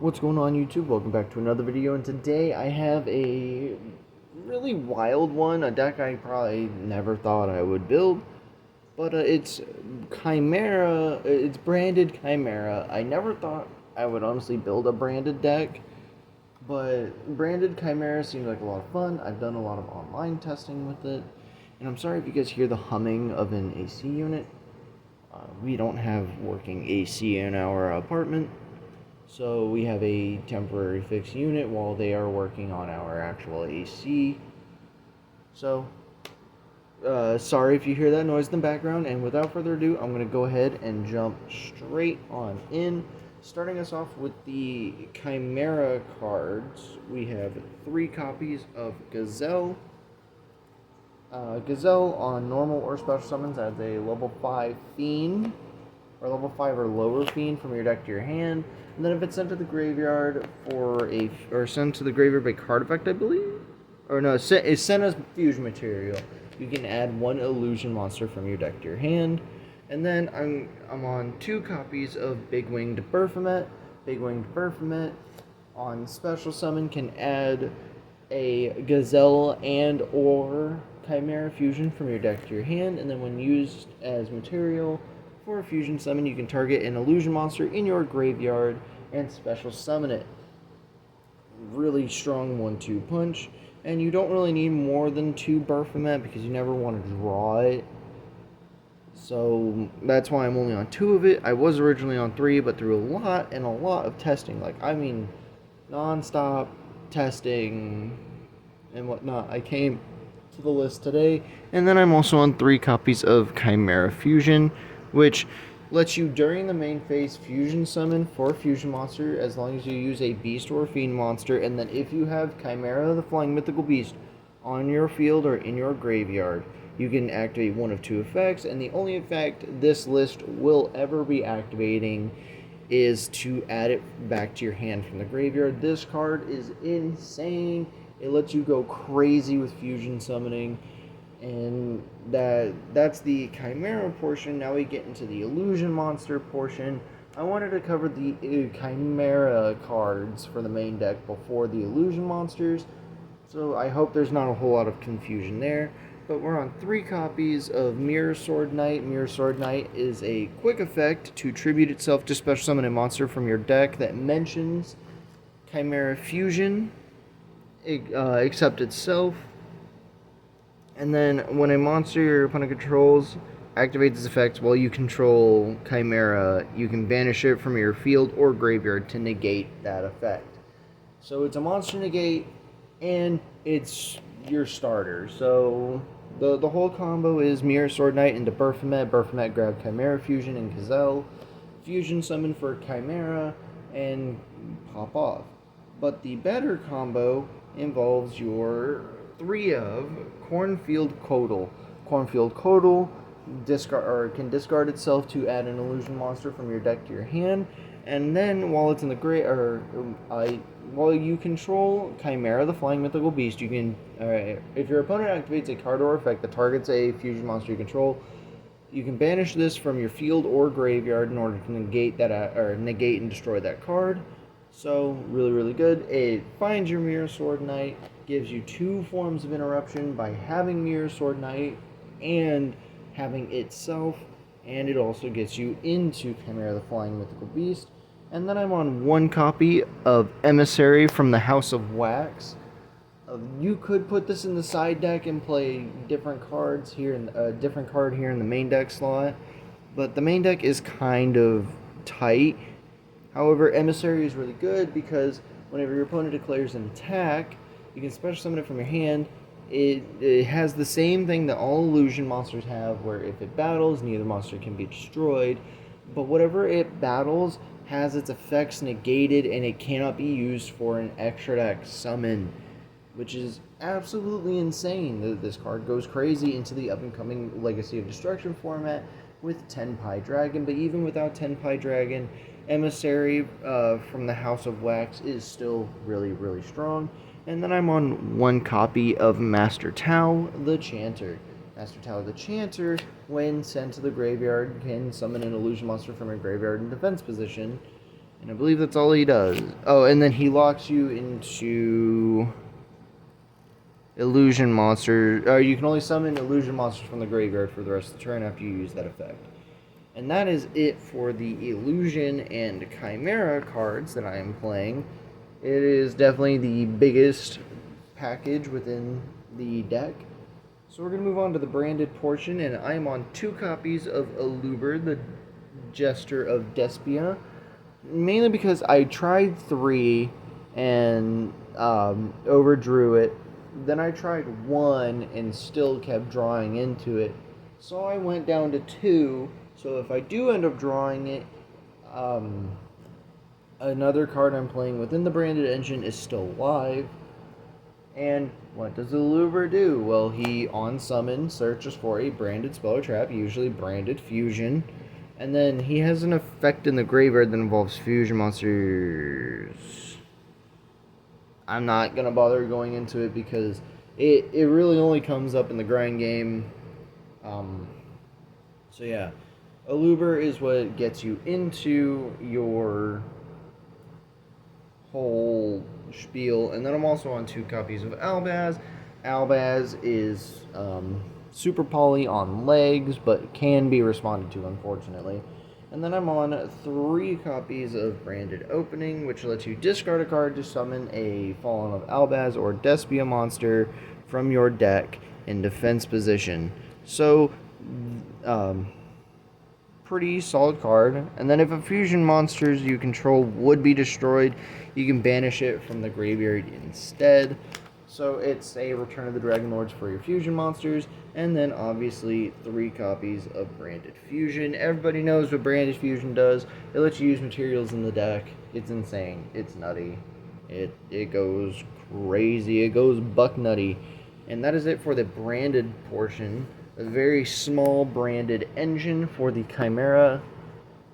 What's going on, YouTube? Welcome back to another video, and today I have a really wild one, a deck I probably never thought I would build, but it's Chimera, it's branded Chimera. I never thought I would honestly build a branded deck, but branded Chimera seems like a lot of fun. I've done a lot of online testing with it, and I'm sorry if you guys hear the humming of an AC unit. We don't have working AC in our apartment. So we have a temporary fixed unit while they are working on our actual AC. So, sorry if you hear that noise in the background. And without further ado, I'm going to go ahead and jump straight on in. Starting us off with the Chimera cards, we have 3 copies of Gazelle. Gazelle on normal or special summons adds a level 5 Fiend, or level 5 or lower Fiend from your deck to your hand. And then if it's sent to the graveyard or sent to the graveyard by card effect, I believe? Or no, it's sent as fusion material. You can add 1 illusion monster from your deck to your hand. And then I'm on 2 copies of Big Winged Baphomet. Big Winged Baphomet on special summon can add a Gazelle and or Chimera fusion from your deck to your hand, and then when used as material for a fusion summon, you can target an illusion monster in your graveyard and special summon it. Really strong 1-2 punch, and you don't really need more than 2 Baphomet because you never want to draw it. So that's why I'm only on 2 of it. I was originally on 3, but through a lot of testing, non-stop testing and whatnot, I came to the list today. And then I'm also on 3 copies of Chimera Fusion, which lets you during the main phase fusion summon for a fusion monster as long as you use a beast or a fiend monster, and then if you have Chimera the Flying Mythical Beast on your field or in your graveyard, you can activate 1 of 2 effects, and the only effect this list will ever be activating is to add it back to your hand from the graveyard. This card is insane. It lets you go crazy with fusion summoning, and that's the Chimera portion. Now we get into the illusion monster portion. I wanted to cover the Chimera cards for the main deck before the illusion monsters, so I hope there's not a whole lot of confusion there. But we're on 3 copies of Mirror Sword Knight. Mirror Sword Knight is a quick effect to tribute itself to special summon a monster from your deck that mentions Chimera Fusion, except itself. And then when a monster your opponent controls activates its effects while you control Chimera, you can banish it from your field or graveyard to negate that effect. So it's a monster negate, and it's your starter. So the whole combo is Mirror Sword Knight into Baphomet. Baphomet grab Chimera Fusion and Gazelle. Fusion summon for Chimera and pop off. But the better combo involves your 3 of Cornfield Codal. Cornfield Codal can discard itself to add an illusion monster from your deck to your hand, and then while it's in the while you control Chimera the Flying Mythical Beast, you can if your opponent activates a card or effect that targets a fusion monster you control, you can banish this from your field or graveyard in order to negate and destroy that card. So really good. It finds your Mirror Sword Knight, gives you 2 forms of interruption by having Mirror Sword Knight and having itself, and it also gets you into Chimera the Flying Mythical Beast. And then I'm on 1 copy of Emissary from the House of Wax. You could put this in the side deck and play different cards here, different card here in the main deck slot, but the main deck is kind of tight. However, Emissary is really good because whenever your opponent declares an attack, you can special summon it from your hand. It has the same thing that all illusion monsters have, where if it battles, neither monster can be destroyed. But whatever it battles has its effects negated, and it cannot be used for an extra deck summon, which is absolutely insane. This card goes crazy into the up-and-coming Legacy of Destruction format with Tenpai Dragon, but even without Tenpai Dragon, Emissary from the House of Wax is still really strong. And then I'm on 1 copy of Master Tau the Chanter. Master Tau the Chanter, when sent to the graveyard, can summon an illusion monster from your graveyard in defense position. And I believe that's all he does. Oh, and then he locks you into illusion monsters. You can only summon illusion monsters from the graveyard for the rest of the turn after you use that effect. And that is it for the illusion and chimera cards that I am playing. It is definitely the biggest package within the deck. So we're going to move on to the branded portion, and I am on 2 copies of Aluber, the Jester of Despia. Mainly because I tried 3 and overdrew it. Then I tried 1 and still kept drawing into it. So I went down to 2. So if I do end up drawing it, another card I'm playing within the branded engine is still live. And what does the Luber do? Well, he on summon searches for a branded spell or trap, usually branded fusion. And then he has an effect in the graveyard that involves fusion monsters. I'm not going to bother going into it because it really only comes up in the grind game. So yeah, Aluber is what gets you into your whole spiel. And then I'm also on 2 copies of Albaz. Albaz is super poly on legs, but can be responded to, unfortunately. And then I'm on 3 copies of Branded Opening, which lets you discard a card to summon a Fallen of Albaz or Despia monster from your deck in defense position. So, pretty solid card. And then if a fusion monsters you control would be destroyed, you can banish it from the graveyard instead. So it's a Return of the Dragon Lords for your fusion monsters, and then obviously 3 copies of Branded Fusion. Everybody knows what Branded Fusion does. It lets you use materials in the deck. It's insane. It's nutty. It goes crazy. It goes buck nutty. And that is it for the branded portion. A very small branded engine for the Chimera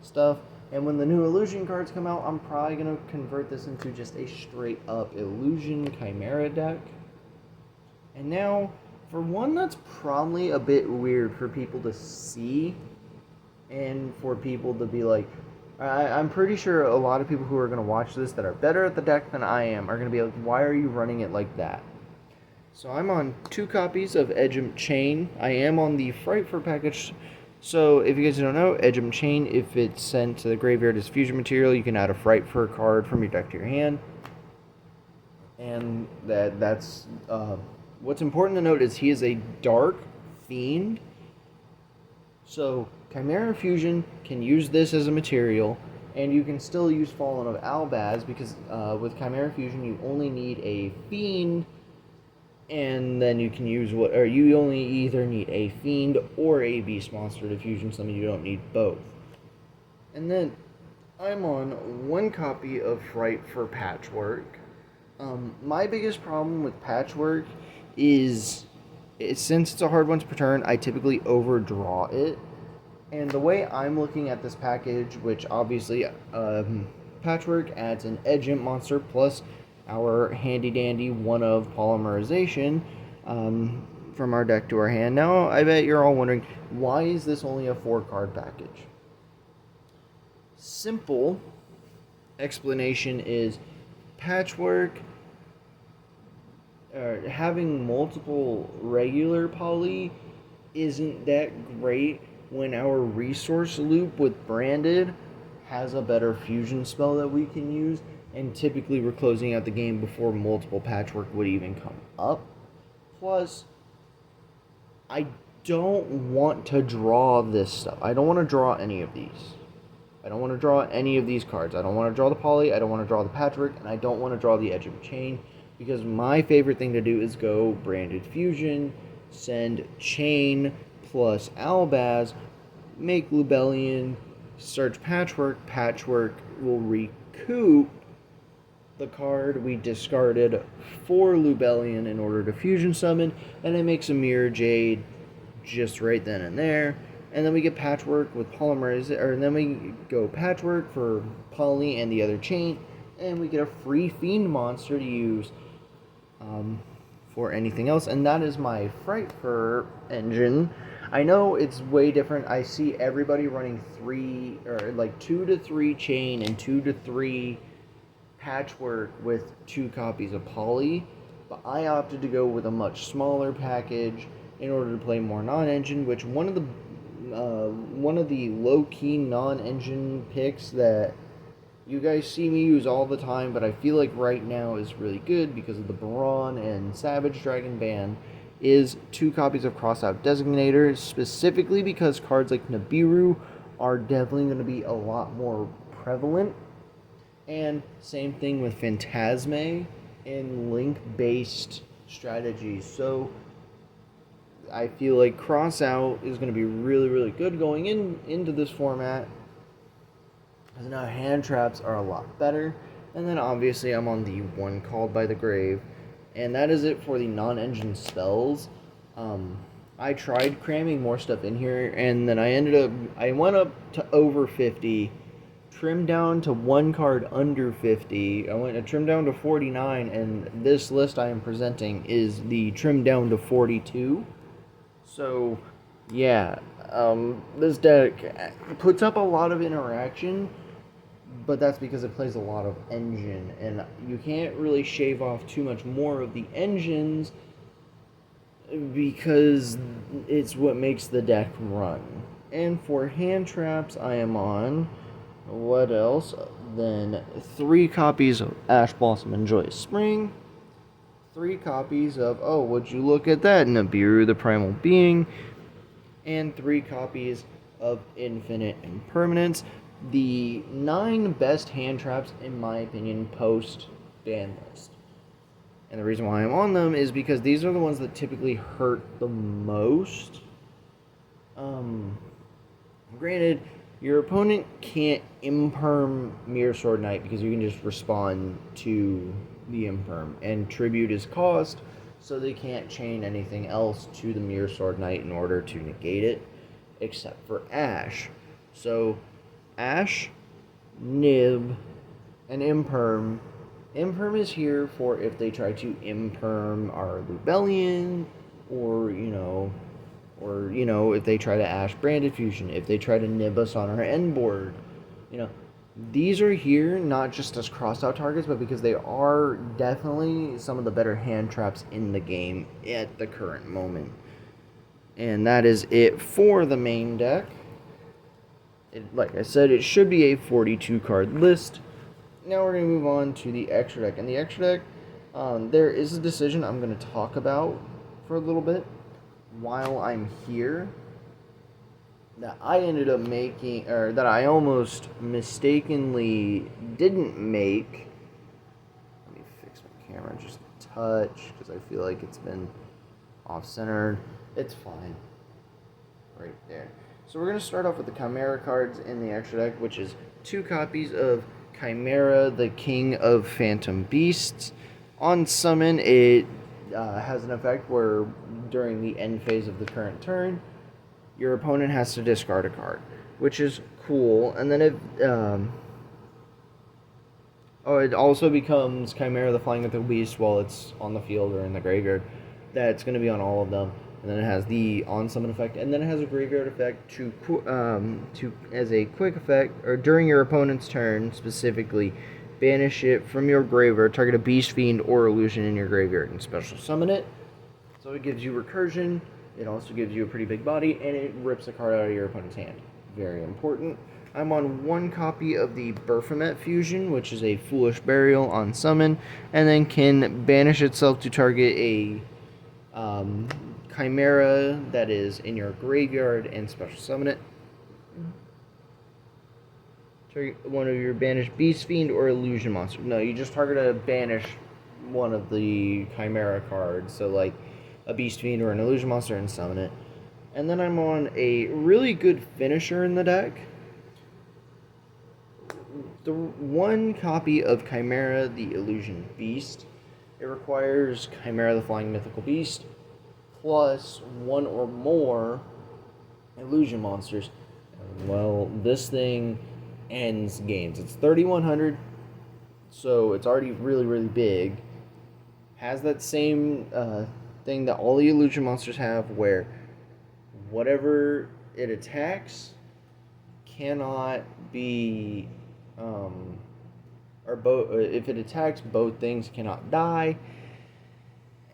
stuff. And when the new illusion cards come out, I'm probably going to convert this into just a straight up illusion Chimera deck. And now, for one that's probably a bit weird for people to see, and for people to be like, I'm pretty sure a lot of people who are going to watch this that are better at the deck than I am are going to be like, why are you running it like that? So I'm on 2 copies of Edgem Chain. I am on the Frightfur package. So if you guys don't know, Edgem Chain, if it's sent to the graveyard as fusion material, you can add a Frightfur card from your deck to your hand. And that's what's important to note is he is a dark fiend. So Chimera Fusion can use this as a material, and you can still use Fallen of Albaz because with Chimera Fusion you only need a fiend. And then you can use you only either need a fiend or a beast monster to fusion summon. You don't need both. And then I'm on 1 copy of Frightfur Patchwork. My biggest problem with Patchwork is since it's a hard once per turn, I typically overdraw it. And the way I'm looking at this package, which obviously Patchwork adds an Edgent monster plus our handy-dandy one of polymerization from our deck to our hand. Now, I bet you're all wondering, why is this only a 4-card package? Simple explanation is Patchwork having multiple regular poly isn't that great when our resource loop with Branded has a better fusion spell that we can use. And typically we're closing out the game before multiple Patchwork would even come up. Plus, I don't want to draw this stuff. I don't want to draw any of these. I don't want to draw any of these cards. I don't want to draw the Poly, I don't want to draw the Patchwork, and I don't want to draw the Edge of Chain. Because my favorite thing to do is go Branded Fusion, send Chain plus Albaz, make Lubellion, search Patchwork. Patchwork will recoup the card we discarded for Lubellion in order to fusion summon, and it makes a Mirror Jade just right then and there. And then we get Patchwork with Polymerization, and then we go Patchwork for Poly and the other chain, and we get a free Fiend monster to use for anything else. And that is my Frightfur engine. I know it's way different. I see everybody running 3 or like 2 to 3 chain and 2 to 3 patchwork with 2 copies of poly, but I opted to go with a much smaller package in order to play more non-engine, which one of the low-key non-engine picks that you guys see me use all the time, but I feel like right now is really good because of the Baron and Savage Dragon ban, is 2 copies of Crossout Designator, specifically because cards like Nibiru are definitely going to be a lot more prevalent. And same thing with Phantasme and link-based strategies. So I feel like Crossout is going to be really, really good going into this format. Because now hand traps are a lot better. And then obviously I'm on the one Called by the Grave. And that is it for the non-engine spells. I tried cramming more stuff in here, and then I went up to over 50, trimmed down to 1 card under 50. I went to trim down to 49, and this list I am presenting is the trim down to 42. So, yeah, this deck puts up a lot of interaction, but that's because it plays a lot of engine, and you can't really shave off too much more of the engines because it's what makes the deck run. And for hand traps, I am on what else? Then 3 copies of Ash Blossom and Joyous Spring, 3 copies of, oh, would you look at that, Nibiru the Primal Being, and 3 copies of Infinite Impermanence. The 9 best hand traps, in my opinion, post ban list. And the reason why I'm on them is because these are the ones that typically hurt the most. Granted, your opponent can't imperm Mirror Sword Knight because you can just respond to the imperm, and tribute is cost, so they can't chain anything else to the Mirror Sword Knight in order to negate it, except for Ash. So, Ash, Nib, and Imperm. Imperm is here for if they try to imperm our Lubellion, or, if they try to Ash Branded Fusion, if they try to nib us on our end board. These are here not just as cross-out targets, but because they are definitely some of the better hand traps in the game at the current moment. And that is it for the main deck. Like I said, it should be a 42-card list. Now we're going to move on to the extra deck. And the extra deck, there is a decision I'm going to talk about for a little bit while I'm here that I ended up making, or that I almost mistakenly didn't make. Let me fix my camera just a touch, because I feel like it's been off-centered. It's fine. Right there. So we're going to start off with the Chimera cards in the extra deck, which is 2 copies of Chimera, the King of Phantom Beasts. On summon, it has an effect where during the end phase of the current turn, your opponent has to discard a card, which is cool. And then it also becomes Chimera, the Flying Mythical Beast, while it's on the field or in the graveyard. That's going to be on all of them. And then it has the on-summon effect, and then it has a graveyard effect to as a quick effect, or during your opponent's turn, specifically, banish it from your graveyard, target a Beast, Fiend, or Illusion in your graveyard, and special summon it. So it gives you recursion, it also gives you a pretty big body, and it rips a card out of your opponent's hand. Very important. I'm on 1 copy of the Baphomet Fusion, which is a Foolish Burial on summon, and then can banish itself to target a Chimera that is in your graveyard and special summon it. Target one of your banished Beast, Fiend, or Illusion monster. No, you just target a banish one of the Chimera cards, so like a Beast, Fiend, or an Illusion monster, and summon it. And then I'm on a really good finisher in the deck. The 1 copy of Chimera, the Illusion Beast. It requires Chimera, the Flying Mythical Beast, plus 1 or more Illusion monsters. Well, this thing ends games. It's 3,100, so it's already really, really big. Has that same thing that all the Illusion monsters have, where whatever it attacks cannot be, or both. If it attacks, both things cannot die,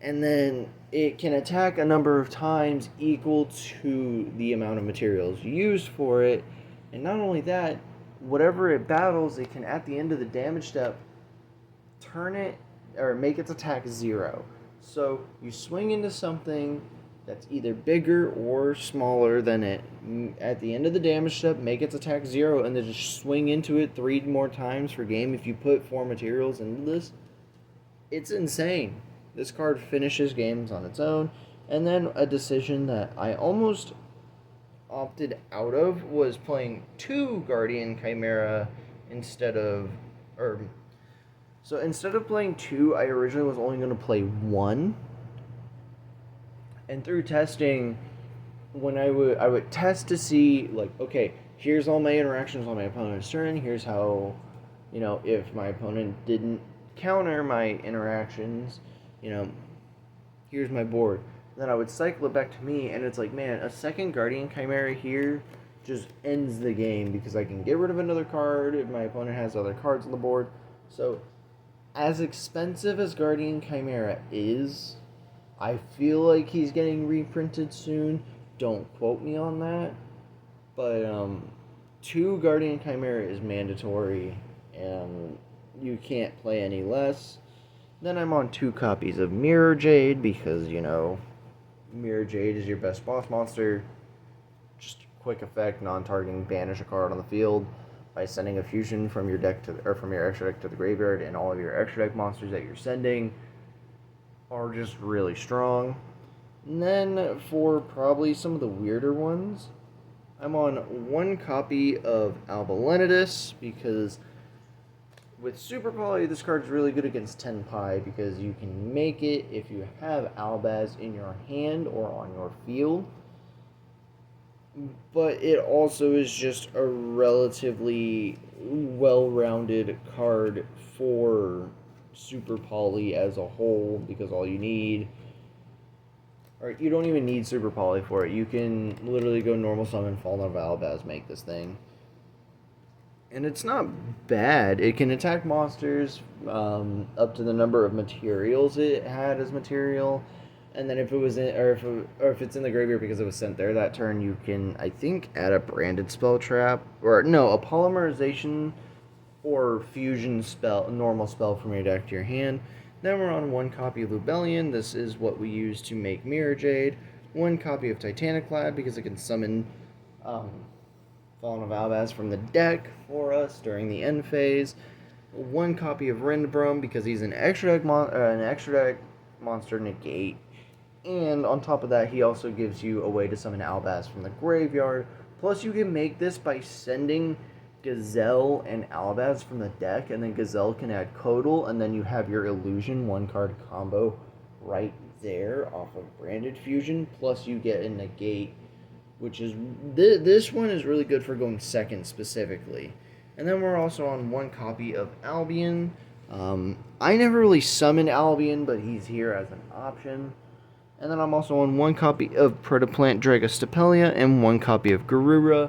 and then it can attack a number of times equal to the amount of materials used for it. And not only that, whatever it battles, it can at the end of the damage step turn it or make its attack 0. So you swing into something that's either bigger or smaller than it at the end of the damage step, make its attack 0, and then just swing into it 3 more times per game. If you put 4 materials into this, it's insane. This card finishes games on its own. And then a decision that I almost opted out of was playing 2 Guardian Chimera instead of, so instead of playing 2, I originally was only going to play 1. And through testing, when I would test to see, like, okay, here's all my interactions on my opponent's turn. Here's how, if my opponent didn't counter my interactions, here's my board. Then I would cycle it back to me, and it's like, man, a second Guardian Chimera here just ends the game because I can get rid of another card if my opponent has other cards on the board. So, as expensive as Guardian Chimera is, I feel like he's getting reprinted soon. Don't quote me on that. But 2 Guardian Chimera is mandatory, and you can't play any less. Then I'm on 2 copies of Mirror Jade because, Mirror Jade is your best boss monster. Just quick effect, non-targeting, banish a card on the field by sending a fusion from your deck from your extra deck to the graveyard, and all of your extra deck monsters that you're sending are just really strong. And then for probably some of the weirder ones, I'm on 1 copy of Albalenitus because with Super Poly, this card is really good against Tenpai because you can make it if you have Albaz in your hand or on your field. But it also is just a relatively well-rounded card for Super Poly as a whole because all you need, or you don't even need Super Poly for it. You can literally go normal summon, Fallen of Albaz, make this thing. And it's not bad. It can attack monsters up to the number of materials it had as material. And then if it was in, or if it's in the graveyard because it was sent there that turn, you can, I think, add a branded spell trap, or no, a polymerization or fusion spell, normal spell from your deck to your hand. Then we're on 1 copy of Lubellion. This is what we use to make Mirror Jade. 1 copy of Titaniclad because it can summon Fallen of Albaz from the deck for us during the end phase. 1 copy of Rindbrum because he's an extra deck monster negate. And on top of that, he also gives you a way to summon Albaz from the graveyard. Plus, you can make this by sending Gazelle and Albaz from the deck, and then Gazelle can add Codal, and then you have your Illusion 1-card combo right there off of Branded Fusion. Plus, you get a negate, which is this one is really good for going second specifically. And then we're also on 1 copy of Albion. I never really summoned Albion, but he's here as an option. And then I'm also on 1 copy of Protoplant Dragostapelia and 1 copy of Garura.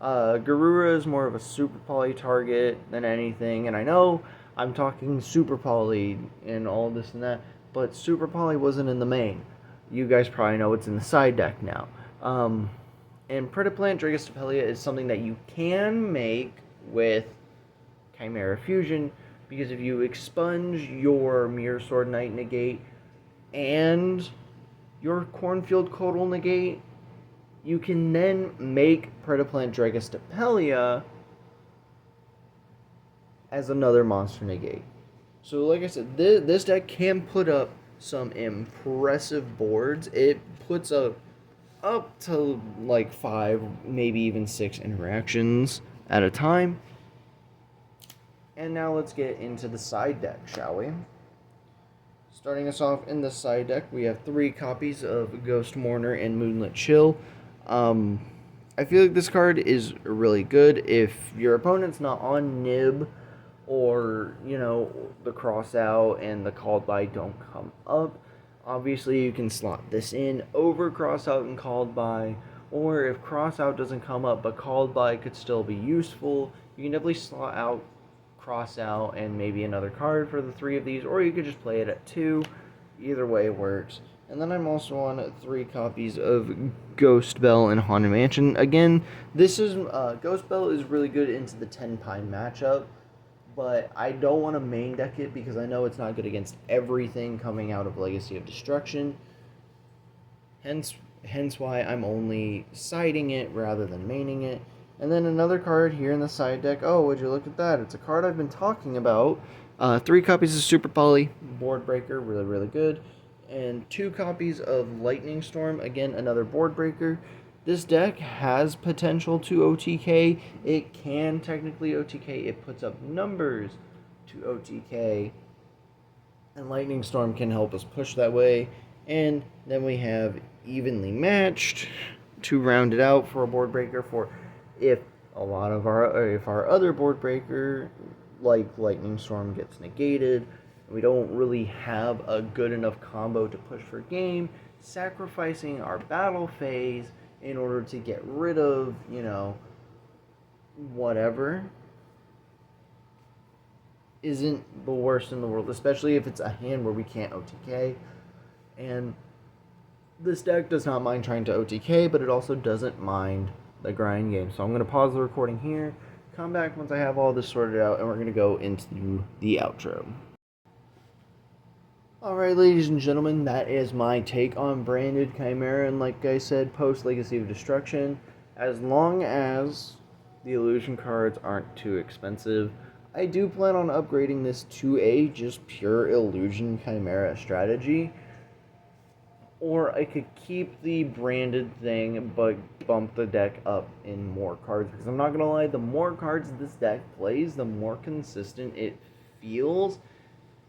Garura is more of a Super Poly target than anything, and I know I'm talking Super Poly and all this and that, but Super Poly wasn't in the main. You guys probably know it's in the side deck now. And Protoplant Dragostapelia is something that you can make with Chimera Fusion, because if you expunge your Mirror Sword Knight negate and your Cornfield Codal negate, you can then make Protoplant Dragostapelia as another monster negate. So like I said, this deck can put up some impressive boards. It puts up to like 5, maybe even 6 interactions at a time. And now let's get into the side deck, shall we? Starting us off in the side deck, we have 3 copies of Ghost Mourner and Moonlit Chill. I feel like this card is really good if your opponent's not on Nib, or, the cross out and the called by don't come up. Obviously, you can slot this in over cross out and called by, or if cross out doesn't come up but called by could still be useful, you can definitely slot out cross out and maybe another card for the 3 of these, or you could just play it at 2. Either way works. And then I'm also on 3 copies of Ghost Bell and Haunted Mansion. Again, this is Ghost Bell is really good into the 10 pine matchup, but I don't want to main deck it because I know it's not good against everything coming out of Legacy of Destruction. Hence why I'm only siding it rather than maining it. And then another card here in the side deck. Oh, would you look at that? It's a card I've been talking about. 3 copies of Super Poly, Board Breaker, really, really good. And 2 copies of Lightning Storm, again, another Board Breaker. This deck has potential to OTK. It can technically OTK. It puts up numbers to OTK. And Lightning Storm can help us push that way. And then we have Evenly Matched to round it out for a Board Breaker for if our other Board Breaker like Lightning Storm gets negated, we don't really have a good enough combo to push for game, sacrificing our battle phase in order to get rid of, whatever, isn't the worst in the world, especially if it's a hand where we can't OTK. And this deck does not mind trying to OTK, but it also doesn't mind the grind game. So I'm going to pause the recording here, come back once I have all this sorted out, and we're going to go into the outro. Alright, ladies and gentlemen, that is my take on branded Chimera, and like I said, post Legacy of Destruction, as long as the illusion cards aren't too expensive, I do plan on upgrading this to a just pure illusion Chimera strategy. Or I could keep the branded thing, but bump the deck up in more cards. Because I'm not going to lie, the more cards this deck plays, the more consistent it feels.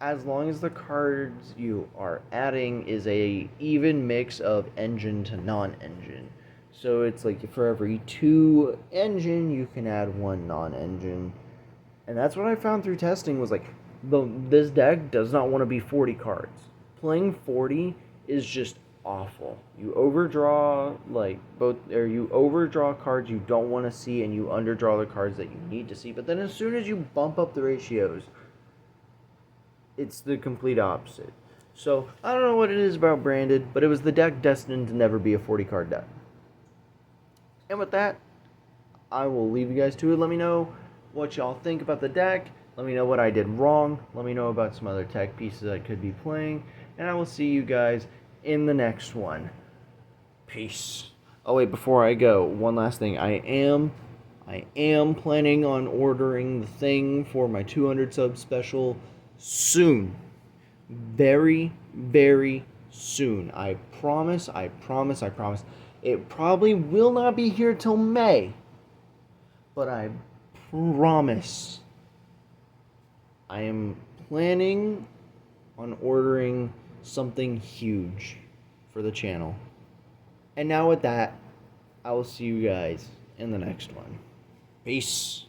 As long as the cards you are adding is a even mix of engine to non-engine. So it's like for every 2 engine, you can add 1 non-engine. And that's what I found through testing was like, this deck does not want to be 40 cards. Playing 40 is just awful. You overdraw you overdraw cards you don't want to see, and you underdraw the cards that you need to see. But then as soon as you bump up the ratios, it's the complete opposite. So I don't know what it is about branded, but it was the deck destined to never be a 40 card deck. And with that, I will leave you guys to it. Let me know what y'all think about the deck. Let me know what I did wrong. Let me know about some other tech pieces I could be playing. And I will see you guys in the next one. Peace. Oh wait, before I go, one last thing. I am planning on ordering the thing for my 200 sub special soon. Very, very soon. I promise. It probably will not be here till May, but I promise. I am planning on ordering something huge for the channel. And now with that, I will see you guys in the next one. Peace.